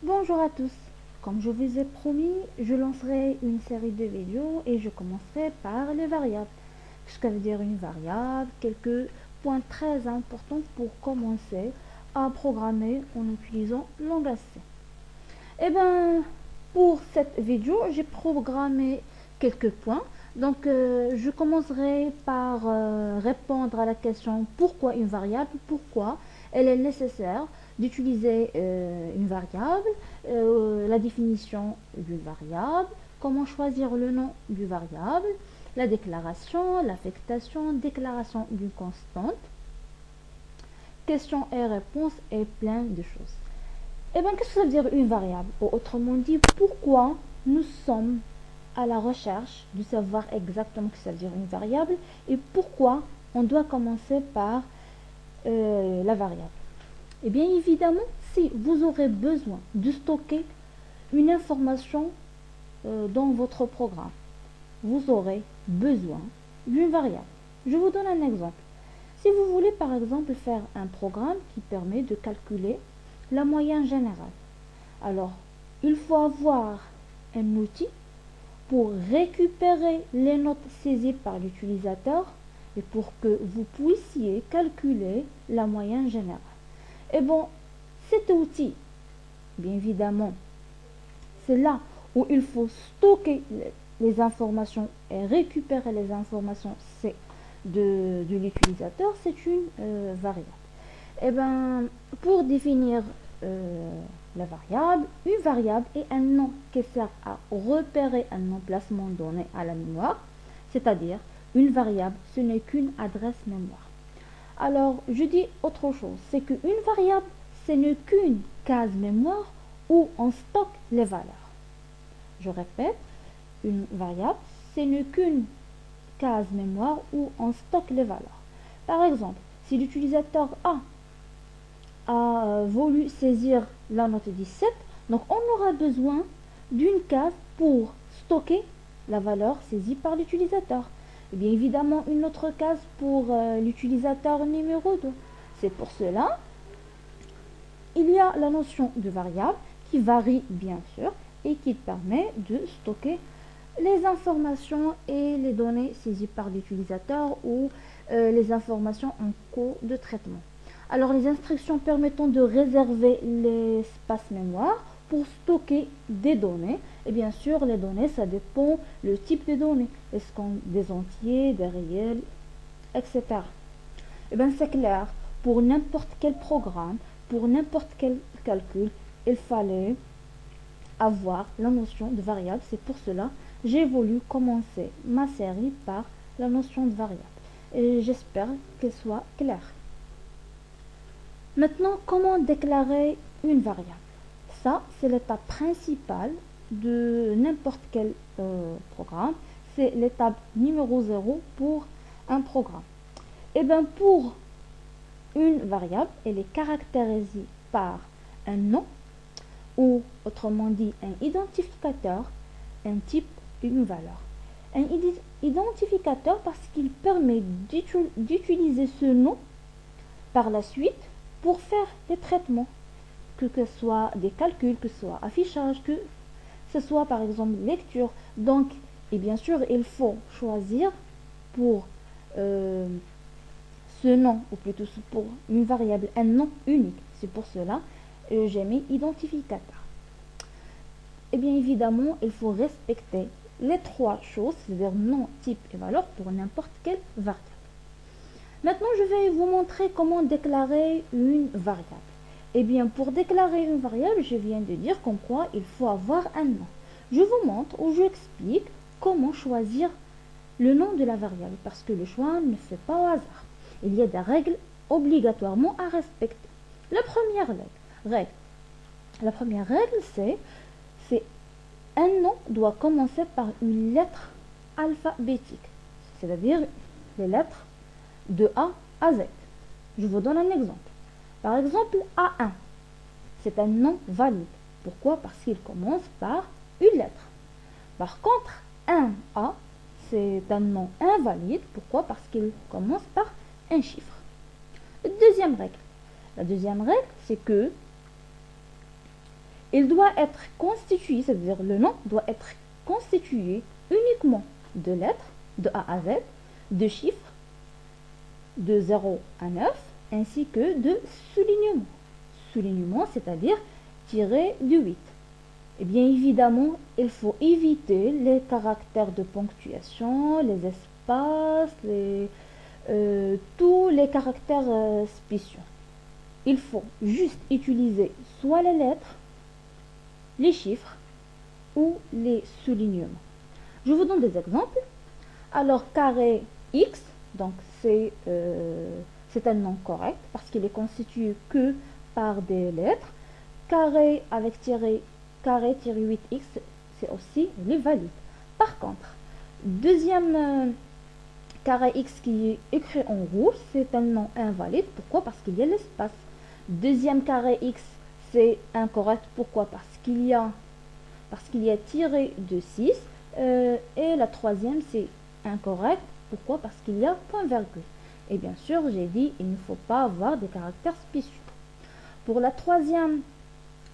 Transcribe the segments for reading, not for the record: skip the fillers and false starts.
Bonjour à tous. Comme je vous ai promis, je lancerai une série de vidéos et je commencerai par les variables. Ce que veut dire une variable, quelques points très importants pour commencer à programmer en utilisant langage C. Eh bien, pour cette vidéo, j'ai programmé quelques points. Donc, je commencerai par répondre à la question pourquoi une variable, pourquoi elle est nécessaire d'utiliser une variable, la définition d'une variable, comment choisir le nom du variable, la déclaration, l'affectation, déclaration d'une constante, questions et réponses et plein de choses. Eh bien, qu'est-ce que ça veut dire une variable? Ou autrement dit, pourquoi nous sommes à la recherche de savoir exactement ce que ça veut dire une variable et pourquoi on doit commencer par la variable. Eh bien, évidemment, si vous aurez besoin de stocker une information dans votre programme, vous aurez besoin d'une variable. Je vous donne un exemple. Si vous voulez par exemple faire un programme qui permet de calculer la moyenne générale, alors il faut avoir un outil pour récupérer les notes saisies par l'utilisateur et pour que vous puissiez calculer la moyenne générale. Et bon, cet outil, bien évidemment, c'est là où il faut stocker les informations et récupérer les informations de l'utilisateur, c'est une variable. Et bien, pour définir la variable, une variable est un nom qui sert à repérer un emplacement donné à la mémoire, c'est-à-dire une variable, ce n'est qu'une adresse mémoire. Alors, je dis autre chose, c'est qu'une variable, ce n'est qu'une case mémoire où on stocke les valeurs. Je répète, une variable, ce n'est qu'une case mémoire où on stocke les valeurs. Par exemple, si l'utilisateur a voulu saisir la note 17, donc on aura besoin d'une case pour stocker la valeur saisie par l'utilisateur. Et bien évidemment une autre case pour l'utilisateur numéro 2. C'est pour cela il y a la notion de variable qui varie bien sûr et qui permet de stocker les informations et les données saisies par l'utilisateur ou les informations en cours de traitement. Alors les instructions permettant de réserver l'espace mémoire pour stocker des données. Et bien sûr, les données, ça dépend le type de données. Est-ce qu'on des entiers, des réels, etc. Et bien c'est clair, pour n'importe quel programme, pour n'importe quel calcul, il fallait avoir la notion de variable. C'est pour cela que j'ai voulu commencer ma série par la notion de variable. Et j'espère qu'elle soit claire. Maintenant, comment déclarer une variable? Ça, c'est l'étape principale de n'importe quel programme. C'est l'étape numéro 0 pour un programme. Et bien, pour une variable, elle est caractérisée par un nom ou autrement dit un identificateur, un type et une valeur. Un identificateur parce qu'il permet d'utiliser ce nom par la suite pour faire des traitements, que ce soit des calculs, que ce soit affichage, que ce soit par exemple lecture. Donc, et bien sûr, il faut choisir pour ce nom, ou plutôt pour une variable, un nom unique. C'est pour cela que j'ai mis identificateur. Et bien évidemment, il faut respecter les trois choses, c'est-à-dire nom, type et valeur pour n'importe quelle variable. Maintenant, je vais vous montrer comment déclarer une variable. Eh bien, pour déclarer une variable, je viens de dire comme quoi il faut avoir un nom. Je vous montre ou je explique comment choisir le nom de la variable parce que le choix ne fait pas au hasard. Il y a des règles obligatoirement à respecter. La première règle, c'est un nom doit commencer par une lettre alphabétique, c'est-à-dire les lettres de A à Z. Je vous donne un exemple. Par exemple, A1, c'est un nom valide. Pourquoi? Parce qu'il commence par une lettre. Par contre, 1A, c'est un nom invalide. Pourquoi? Parce qu'il commence par un chiffre. Deuxième règle. La deuxième règle, c'est que Il doit être constitué, c'est-à-dire le nom doit être constitué uniquement de lettres de A à Z, de chiffres de 0 à 9, ainsi que de soulignements. Soulignement, c'est-à-dire tiré du 8. Et bien évidemment, il faut éviter les caractères de ponctuation, les espaces, tous les caractères spéciaux. Il faut juste utiliser soit les lettres, les chiffres ou les soulignements. Je vous donne des exemples. Alors, carré X, donc c'est un nom correct parce qu'il est constitué que par des lettres. Carré avec tiré, carré 8x, c'est aussi il est valide. Par contre, deuxième carré x qui est écrit en rouge, c'est un nom invalide. Pourquoi? Parce qu'il y a l'espace. Deuxième carré x, c'est incorrect. Pourquoi? Parce qu'il y a tiré de 6. Et la troisième, c'est incorrect. Pourquoi? Parce qu'il y a point virgule. Et bien sûr, j'ai dit, il ne faut pas avoir des caractères spéciaux. Pour la troisième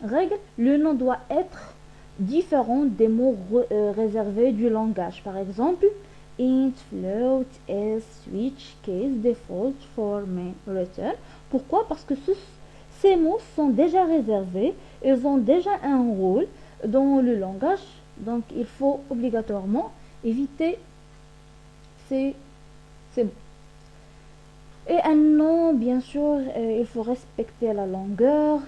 règle, le nom doit être différent des mots réservés du langage. Par exemple, int, float, else, switch, case, default, for, main, return. Pourquoi? Parce que ces mots sont déjà réservés, ils ont déjà un rôle dans le langage, donc il faut obligatoirement éviter ces mots. Et un nom, bien sûr, il faut respecter la longueur,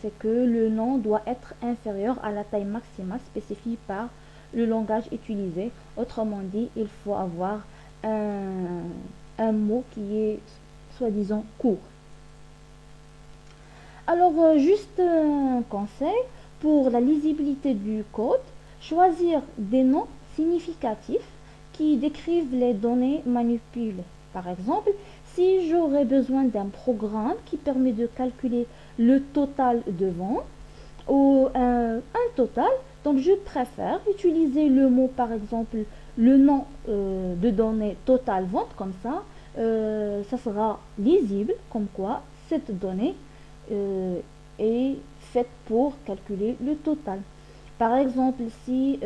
c'est que le nom doit être inférieur à la taille maximale spécifiée par le langage utilisé. Autrement dit, il faut avoir un mot qui est soi-disant court. Alors, juste un conseil, pour la lisibilité du code, choisir des noms significatifs qui décrivent les données manipulées. Par exemple, si j'aurais besoin d'un programme qui permet de calculer le total de vente ou un total, donc je préfère utiliser le mot, par exemple, le nom de données total vente, comme ça, ça sera lisible, comme quoi cette donnée est faite pour calculer le total. Par exemple, si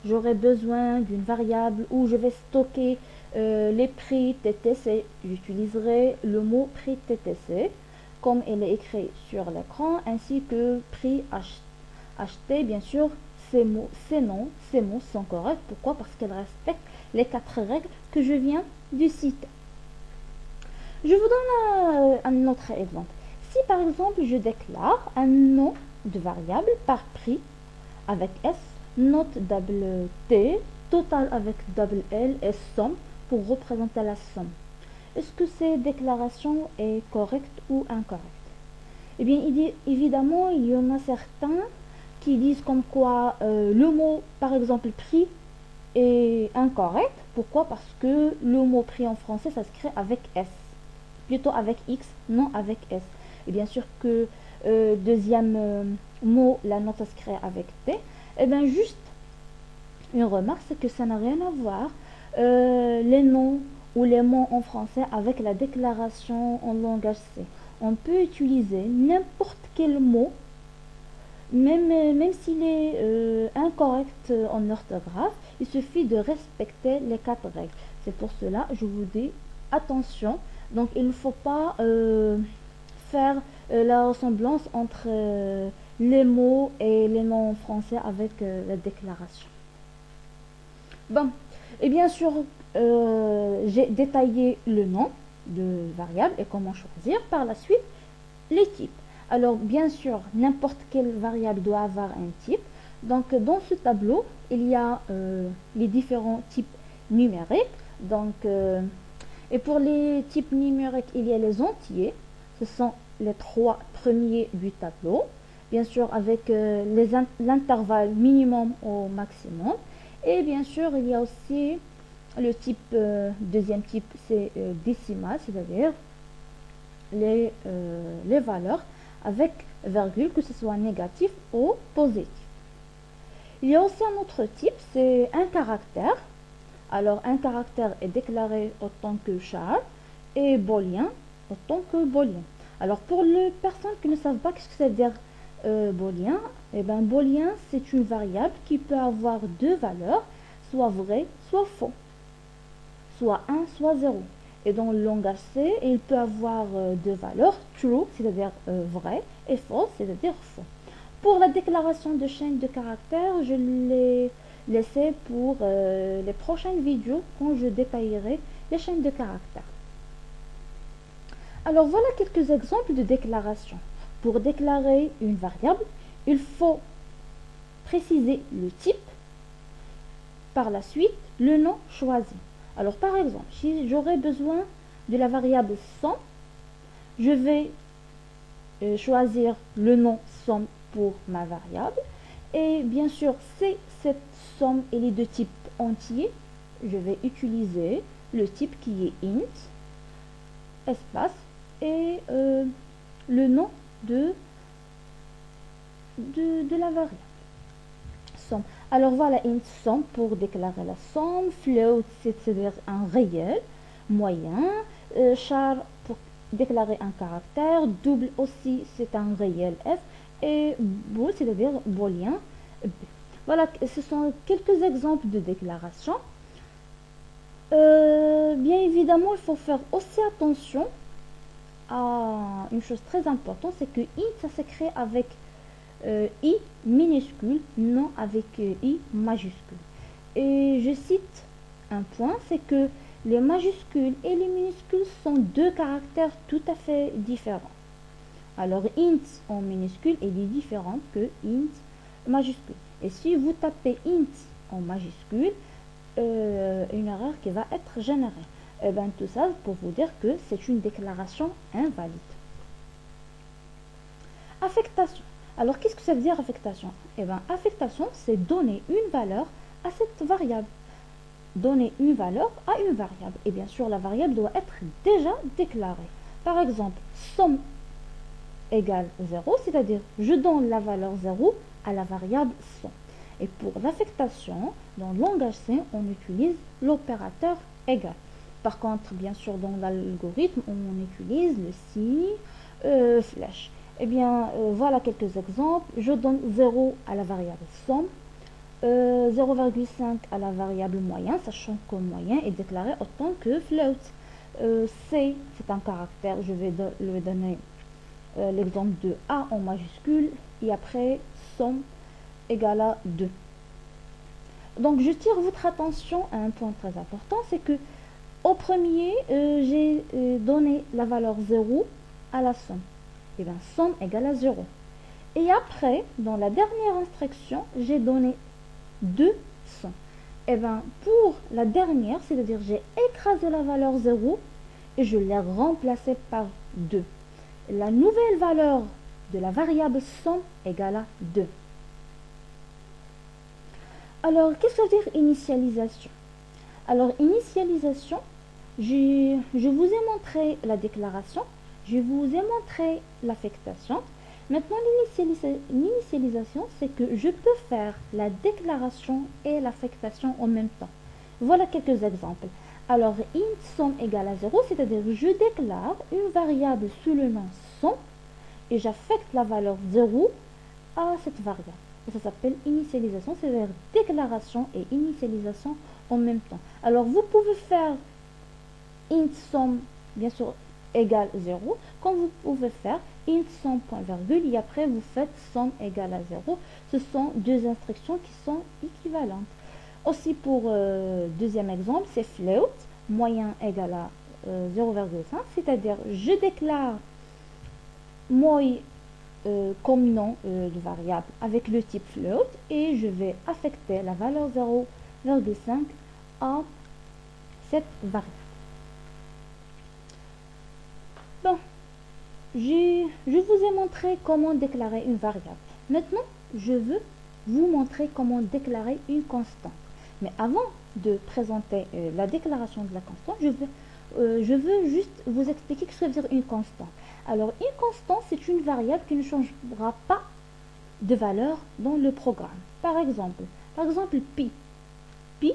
j'aurais besoin d'une variable où je vais stocker les prix TTC, j'utiliserai le mot prix TTC comme il est écrit sur l'écran, ainsi que prix acheté. Bien sûr, ces mots sont corrects. Pourquoi? Parce qu'elles respectent les 4 règles que je viens de citer. Je vous donne un autre exemple. Si par exemple je déclare un nom de variable par prix avec S, note double T, total avec double L et somme pour représenter la somme. Est-ce que cette déclaration est correcte ou incorrecte? Eh bien, évidemment, il y en a certains qui disent comme quoi le mot, par exemple, prix est incorrect. Pourquoi? Parce que le mot prix en français, ça s'écrit avec S. Plutôt avec X, non avec S. Et bien sûr que deuxième mot, la note, ça s'écrit avec T. Eh bien, juste une remarque, c'est que ça n'a rien à voir. Les noms ou les mots en français avec la déclaration en langage C. On peut utiliser n'importe quel mot, même s'il est incorrect en orthographe, il suffit de respecter les 4 règles. C'est pour cela que je vous dis attention. Donc il ne faut pas faire la ressemblance entre les mots et les noms en français avec la déclaration. Bon, et bien sûr, j'ai détaillé le nom de variable et comment choisir. Par la suite, les types. Alors, bien sûr, n'importe quelle variable doit avoir un type. Donc, dans ce tableau, il y a les différents types numériques. Donc, et pour les types numériques, il y a les entiers. Ce sont les 3 premiers du tableau. Bien sûr, avec l'intervalle minimum au maximum. Et bien sûr, il y a aussi le type, deuxième type, c'est décimal, c'est-à-dire les valeurs avec virgule, que ce soit négatif ou positif. Il y a aussi un autre type, c'est un caractère. Alors, un caractère est déclaré autant que char et booléen autant que booléen. Alors, pour les personnes qui ne savent pas ce que ça veut dire booléen. Eh ben, booléen, c'est une variable qui peut avoir deux valeurs, soit vrai, soit faux, soit 1, soit 0. Et dans le langage C, il peut avoir deux valeurs, true, c'est-à-dire vrai, et false, c'est-à-dire faux. Pour la déclaration de chaîne de caractères, je l'ai laissé pour les prochaines vidéos quand je détaillerai les chaînes de caractères. Alors voilà quelques exemples de déclaration. Pour déclarer une variable, il faut préciser le type, par la suite le nom choisi. Alors par exemple, si j'aurais besoin de la variable somme, je vais choisir le nom somme pour ma variable. Et bien sûr, si cette somme elle est de type entier, je vais utiliser le type qui est int, espace, et le nom de la variable somme. Alors voilà, int somme pour déclarer la somme, float c'est-à-dire un réel, moyen, char pour déclarer un caractère, double aussi c'est un réel f, et bool c'est-à-dire booléen b. Voilà, ce sont quelques exemples de déclaration. Bien évidemment, il faut faire aussi attention à une chose très importante, c'est que int ça s'écrit avec i minuscule, non avec i majuscule. Et je cite un point, c'est que les majuscules et les minuscules sont deux caractères tout à fait différents. Alors int en minuscule est différent que int majuscule. Et si vous tapez int en majuscule, une erreur qui va être générée. Et bien tout ça pour vous dire que c'est une déclaration invalide. Affectation. Alors qu'est-ce que ça veut dire affectation? Eh bien affectation, c'est donner une valeur à cette variable. Donner une valeur à une variable. Et bien sûr, la variable doit être déjà déclarée. Par exemple, somme égale 0, c'est-à-dire je donne la valeur 0 à la variable somme. Et pour l'affectation, dans le langage C, on utilise l'opérateur égal. Par contre, bien sûr, dans l'algorithme, on utilise le signe flèche. Eh bien, voilà quelques exemples. Je donne 0 à la variable somme, 0,5 à la variable moyen, sachant que moyen est déclaré autant que float. C, c'est un caractère, je vais le donner l'exemple de A en majuscule, et après somme égale à 2. Donc, je tire votre attention à un point très important, c'est que au premier, j'ai donné la valeur 0 à la somme. Et bien, somme égale à 0. Et après, dans la dernière instruction, j'ai donné 2 sommes. Et bien, pour la dernière, c'est-à-dire j'ai écrasé la valeur 0 et je l'ai remplacée par 2. La nouvelle valeur de la variable somme égale à 2. Alors, qu'est-ce que ça veut dire initialisation? Alors, initialisation, je vous ai montré la déclaration, je vous ai montré l'affectation. Maintenant, l'initialisation, c'est que je peux faire la déclaration et l'affectation en même temps. Voilà quelques exemples. Alors, int somme égale à 0, c'est-à-dire je déclare une variable sous le nom somme et j'affecte la valeur 0 à cette variable. Et ça s'appelle initialisation, c'est-à-dire déclaration et initialisation en même temps. Alors, vous pouvez faire int somme, bien sûr, égale 0, comme vous pouvez faire int somme point virgule et après vous faites somme égale à 0. Ce sont deux instructions qui sont équivalentes. Aussi pour deuxième exemple, c'est float, moyen égal à 0,5, c'est-à-dire je déclare moi comme nom de variable avec le type float et je vais affecter la valeur 0,5 à cette variable. Bon, je vous ai montré comment déclarer une variable. Maintenant, je veux vous montrer comment déclarer une constante. Mais avant de présenter la déclaration de la constante, je veux juste vous expliquer ce que veut dire une constante. Alors, une constante, c'est une variable qui ne changera pas de valeur dans le programme. Par exemple, pi. Pi,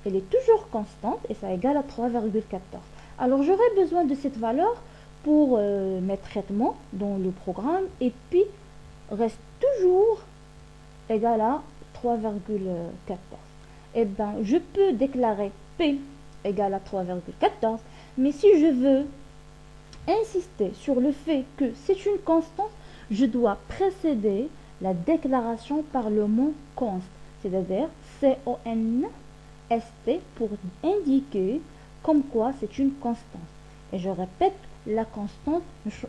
elle est toujours constante et ça égale à 3,14. Alors, j'aurai besoin de cette valeur pour mes traitements dans le programme et puis reste toujours égal à 3,14. Eh bien, je peux déclarer P égale à 3,14, mais si je veux insister sur le fait que c'est une constante, je dois précéder la déclaration par le mot const, c'est-à-dire C-O-N-S-T, pour indiquer comme quoi c'est une constante. Et je répète, la constante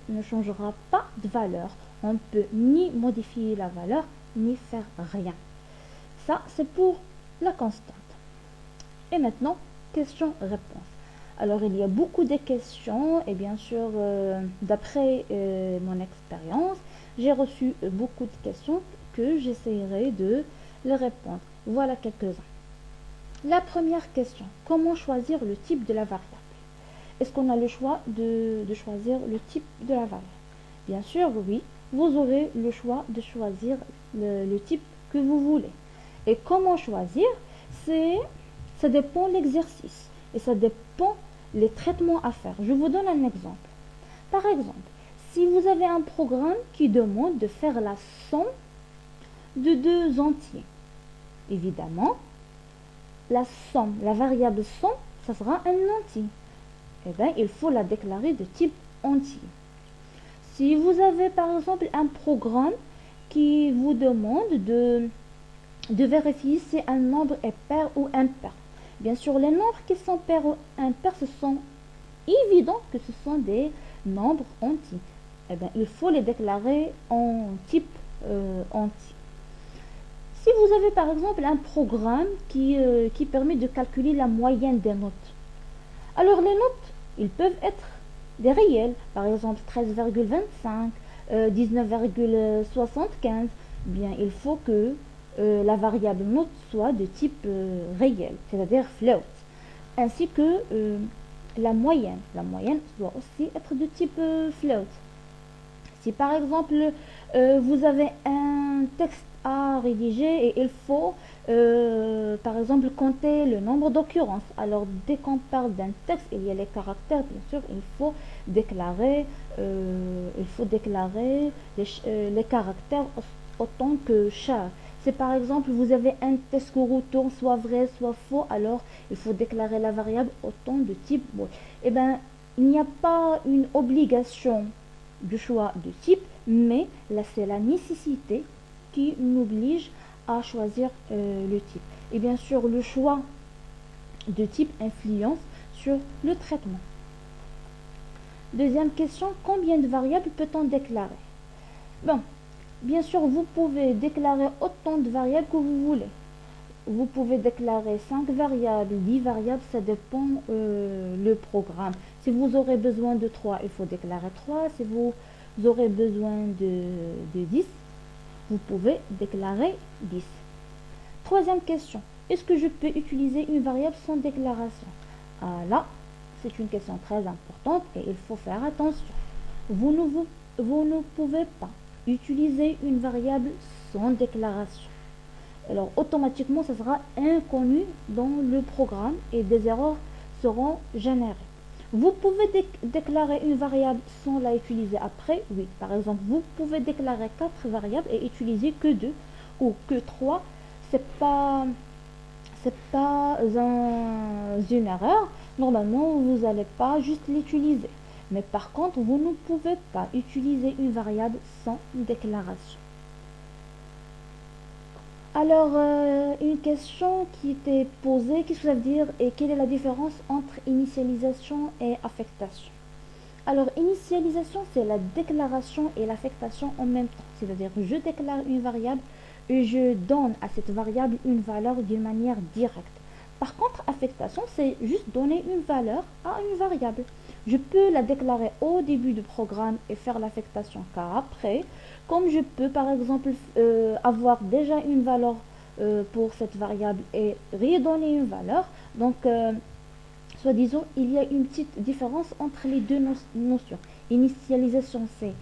ne changera pas de valeur. On ne peut ni modifier la valeur, ni faire rien. Ça, c'est pour la constante. Et maintenant, question-réponse. Alors, il y a beaucoup de questions et bien sûr, d'après mon expérience, j'ai reçu beaucoup de questions que j'essayerai de les répondre. Voilà quelques-uns. La première question, comment choisir le type de la variable? Est-ce qu'on a le choix de choisir le type de la variable? Bien sûr, oui, vous aurez le choix de choisir le type que vous voulez. Et comment choisir? Ça dépend de l'exercice et ça dépend les traitements à faire. Je vous donne un exemple. Par exemple, si vous avez un programme qui demande de faire la somme de deux entiers, évidemment, la somme, la variable somme, ça sera un entier. Eh bien, il faut la déclarer de type entier. Si vous avez par exemple un programme qui vous demande de vérifier si un nombre est pair ou impair. Bien sûr, les nombres qui sont pairs ou impairs, ce sont évident que ce sont des nombres entiers. Eh bien, il faut les déclarer en type entier. Si vous avez par exemple un programme qui permet de calculer la moyenne des notes, alors les notes, ils peuvent être des réels, par exemple 13,25, 19,75. Bien, il faut que la variable note soit de type réel, c'est-à-dire float, ainsi que la moyenne. La moyenne doit aussi être de type float. Si par exemple vous avez un texte à rédiger et il faut par exemple compter le nombre d'occurrences, alors dès qu'on parle d'un texte, il y a les caractères, bien sûr, il faut déclarer les caractères autant que char. Si par exemple vous avez un texte qui retourne soit vrai soit faux, alors il faut déclarer la variable autant de type bool. Eh bien, il n'y a pas une obligation du choix de type, mais là c'est la nécessité qui nous oblige à choisir le type. Et bien sûr, le choix de type influence sur le traitement. Deuxième question, combien de variables peut-on déclarer? Bon, bien sûr, vous pouvez déclarer autant de variables que vous voulez. Vous pouvez déclarer 5 variables, 10 variables, ça dépend le programme. Si vous aurez besoin de 3, il faut déclarer 3. Si vous aurez besoin de 10, vous pouvez déclarer 10. Troisième question, est-ce que je peux utiliser une variable sans déclaration? Là, c'est une question très importante et il faut faire attention. Vous ne pouvez pas utiliser une variable sans déclaration. Alors automatiquement, ça sera inconnu dans le programme et des erreurs seront générées. Vous pouvez déclarer une variable sans la utiliser après. Oui, par exemple, vous pouvez déclarer 4 variables et utiliser que 2 ou que 3. C'est pas une erreur. Normalement, vous n'allez pas juste l'utiliser. Mais par contre, vous ne pouvez pas utiliser une variable sans déclaration. Alors, une question qui était posée, qu'est-ce que ça veut dire et quelle est la différence entre initialisation et affectation? Alors, initialisation, c'est la déclaration et l'affectation en même temps. C'est-à-dire, je déclare une variable et je donne à cette variable une valeur d'une manière directe. Par contre, affectation, c'est juste donner une valeur à une variable. Je peux la déclarer au début du programme et faire l'affectation qu'après. Comme je peux par exemple avoir déjà une valeur pour cette variable et redonner une valeur. Donc, soi-disant, il y a une petite différence entre les deux notions. Initialisation, c'est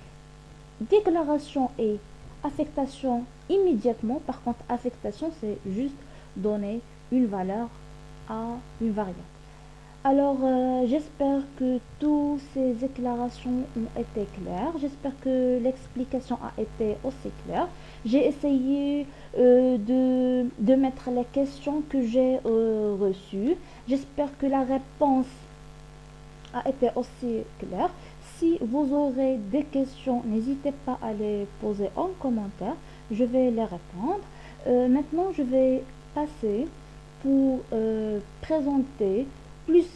déclaration et affectation immédiatement. Par contre, affectation, c'est juste donner une valeur à une variable. Alors, j'espère que toutes ces déclarations ont été claires. J'espère que l'explication a été aussi claire. J'ai essayé de mettre les questions que j'ai reçues. J'espère que la réponse a été aussi claire. Si vous aurez des questions, n'hésitez pas à les poser en commentaire. Je vais les répondre. Maintenant, je vais passer pour présenter plus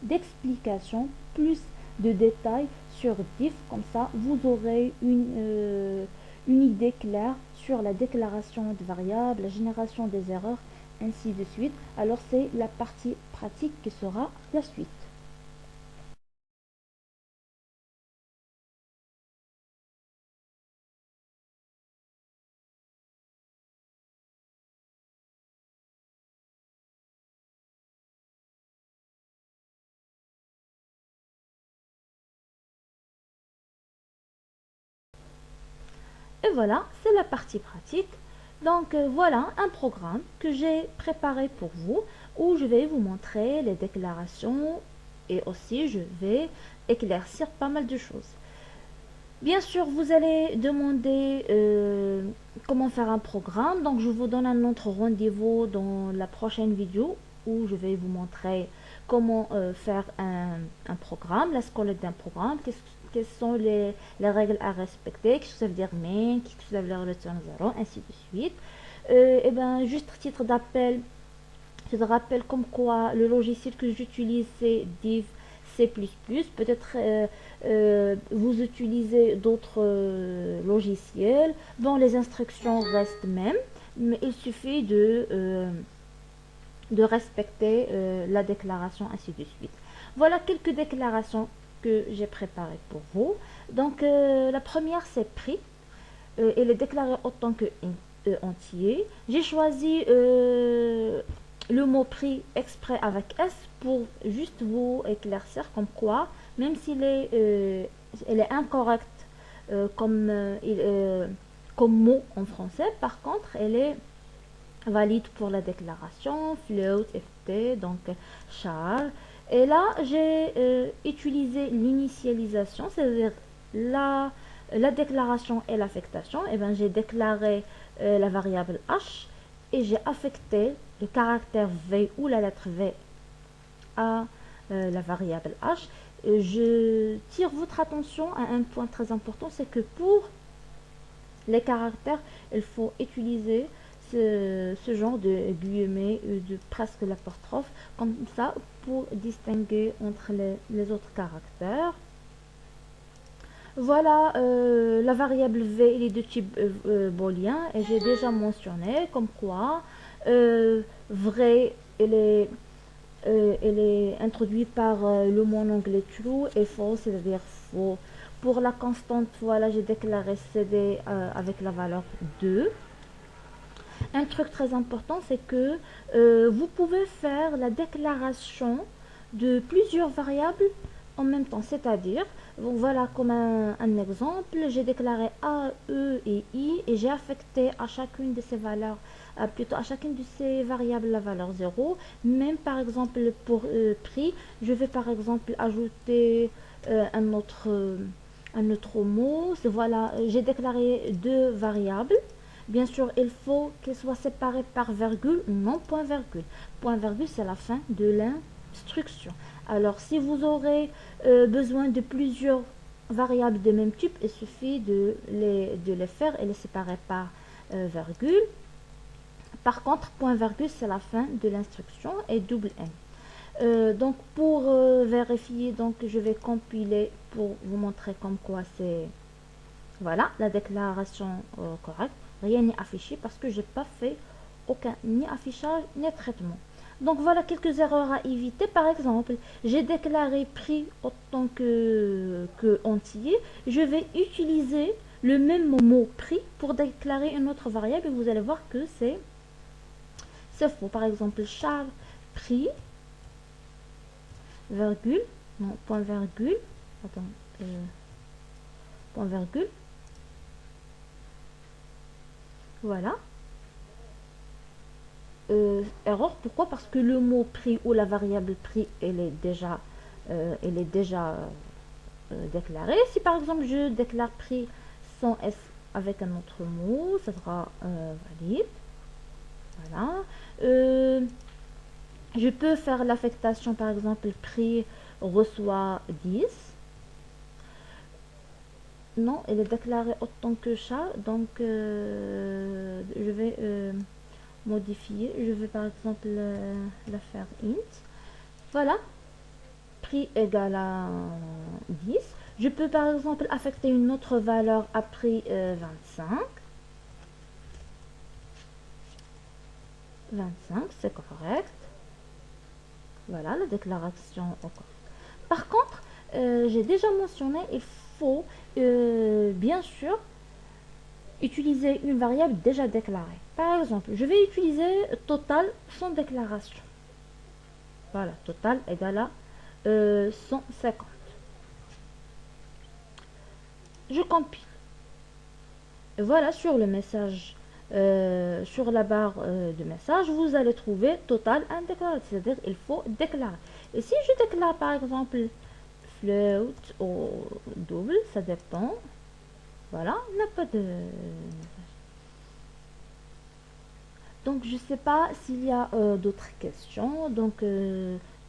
d'explications, plus de détails sur diff. Comme ça, vous aurez une idée claire sur la déclaration de variables, la génération des erreurs, ainsi de suite. Alors, c'est la partie pratique qui sera la suite. Et voilà, c'est la partie pratique. Donc voilà un programme que j'ai préparé pour vous où je vais vous montrer les déclarations et aussi je vais éclaircir pas mal de choses. Bien sûr, vous allez demander comment faire un programme. Donc je vous donne un autre rendez-vous dans la prochaine vidéo où je vais vous montrer comment faire un programme, la scolarité d'un programme, quelles sont les règles à respecter, qu'est-ce que ça veut dire main, qu'est-ce que ça veut dire return 0, ainsi de suite. Et ben juste titre d'appel, je te rappelle comme quoi le logiciel que j'utilise c'est Div C++. Peut-être vous utilisez d'autres logiciels dont les instructions restent mêmes, mais il suffit de respecter la déclaration ainsi de suite. Voilà quelques déclarations que j'ai préparées pour vous. Donc la première c'est prix. Elle est déclarée autant que entier. J'ai choisi le mot prix exprès avec S pour juste vous éclaircir comme quoi, même s'il est, elle est incorrecte comme mot en français, par contre, elle est valide pour la déclaration, float, ft, donc char. Et là, j'ai utilisé l'initialisation, c'est-à-dire la déclaration et l'affectation. Et bien, j'ai déclaré la variable h et j'ai affecté le caractère v ou la lettre v à la variable h. Je tire votre attention à un point très important, c'est que pour les caractères, il faut utiliser ce genre de guillemets, de presque l'apostrophe, comme ça, pour distinguer entre les autres caractères. Voilà, la variable v, elle est de type booléen, et j'ai déjà mentionné comme quoi vrai, elle est introduite par le mot en anglais true et faux, c'est-à-dire faux. Pour la constante, voilà, j'ai déclaré cd avec la valeur 2. Un truc très important, c'est que vous pouvez faire la déclaration de plusieurs variables en même temps. C'est-à-dire, voilà comme un exemple, j'ai déclaré A, E et I et j'ai affecté à chacune de ces valeurs, plutôt à chacune de ces variables la valeur 0. Même par exemple pour prix, je vais par exemple ajouter un autre mot. Voilà, j'ai déclaré deux variables. Bien sûr, il faut qu'elles soient séparées par virgule, non point virgule. Point virgule, c'est la fin de l'instruction. Alors, si vous aurez besoin de plusieurs variables de même type, il suffit de les faire et les séparer par virgule. Par contre, point virgule, c'est la fin de l'instruction et double N. Donc, pour vérifier, donc, je vais compiler pour vous montrer comme quoi c'est voilà la déclaration correcte. Rien n'est affiché parce que j'ai pas fait aucun ni affichage ni traitement. Donc voilà quelques erreurs à éviter. Par exemple, j'ai déclaré prix autant que entier. Je vais utiliser le même mot prix pour déclarer une autre variable et vous allez voir que c'est faux. Par exemple, char prix virgule, non, point virgule, attends, point virgule, voilà. erreur. Pourquoi? Parce que le mot prix ou la variable prix, elle est déjà déclarée. Si par exemple je déclare prix sans S avec un autre mot, ça sera valide. Voilà. Je peux faire l'affectation, par exemple, prix reçoit 10. Non, elle est déclarée autant que chat, donc je vais modifier. Je vais par exemple la faire int. Voilà, prix égal à 10. Je peux par exemple affecter une autre valeur à prix 25. 25, c'est correct. Voilà, la déclaration est correcte. Par contre, j'ai déjà mentionné, il faut bien sûr utiliser une variable déjà déclarée. Par exemple, je vais utiliser total sans déclaration. Voilà, total égale à 150. Je compile. Et voilà, sur le message, sur la barre de message, vous allez trouver total indéclaré, c'est-à-dire il faut déclarer. Et si je déclare par exemple float ou double, ça dépend. Voilà, il n'y a pas de... Donc je ne sais pas s'il y a d'autres questions. Donc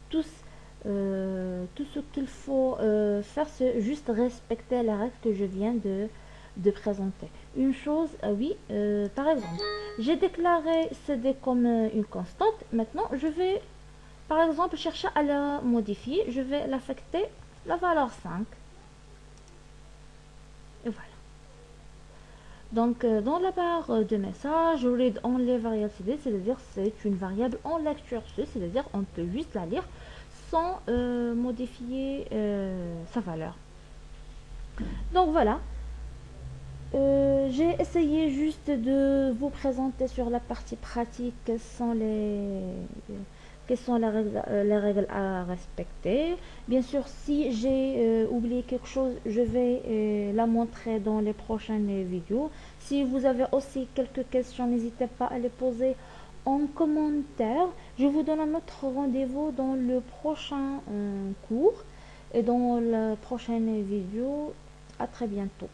tout ce qu'il faut faire, c'est juste respecter la règle que je viens de présenter. Une chose, oui, par exemple, j'ai déclaré CD comme une constante. Maintenant, je vais, par exemple, chercher à la modifier. Je vais l'affecter la valeur 5. Et voilà. Donc, dans la barre de message, read only variable cd, c'est-à-dire c'est une variable en lecture, c'est-à-dire on peut juste la lire sans modifier sa valeur. Donc voilà, j'ai essayé juste de vous présenter sur la partie pratique quelles sont les règles à respecter. Bien sûr, si j'ai oublié quelque chose, je vais la montrer dans les prochaines vidéos. Si vous avez aussi quelques questions, n'hésitez pas à les poser en commentaire. Je vous donne un autre rendez-vous dans le prochain cours et dans la prochaine vidéo. À très bientôt.